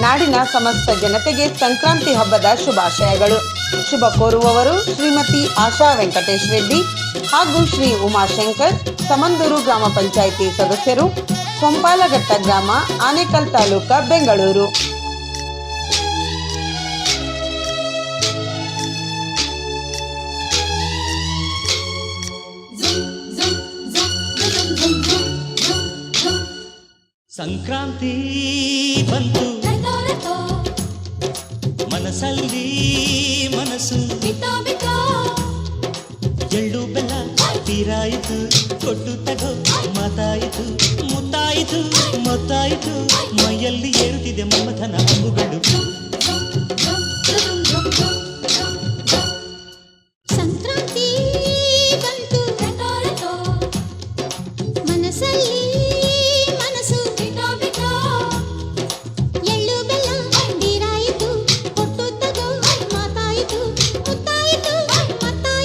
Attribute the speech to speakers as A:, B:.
A: ನಾಡಿನ ಸಮಸ್ತ ಜನತೆಗೆ ಸಂಕ್ರಾಂತಿ ಹಬ್ಬದ ಶುಭಾಶಯಗಳು. ಶುಭ ಕೋರುವವರು ಶ್ರೀಮತಿ ಆಶಾ ವೆಂಕಟೇಶ್ ರೆಡ್ಡಿ ಹಾಗೂ ಶ್ರೀ ಉಮಾಶಂಕರ್, ಸಮಂದೂರು ಗ್ರಾಮ ಪಂಚಾಯಿತಿ ಸದಸ್ಯರು, ಕೊಂಪಾಲಘಟ್ಟ ಗ್ರಾಮ, ಆನೇಕಲ್ ತಾಲೂಕ, ಬೆಂಗಳೂರು.
B: ಸಂಕ್ರಾಂತಿ ಬಂತು ಮನಸ್ಸಲ್ಲಿ ಮನಸ್ಸು ಎಳ್ಳು ಬೆಲ್ಲ ತೀರಾಯಿತು, ಕೊಟ್ಟು ತಗೋ ಮಾತಾಯಿತು, ಮುತ್ತಾಯಿತು ಮೊತ್ತಾಯಿತು, ಮೈಯಲ್ಲಿ ಏರುತ್ತಿದೆ ಮನ್ಮಥನ ಅಂಬುಗಳು.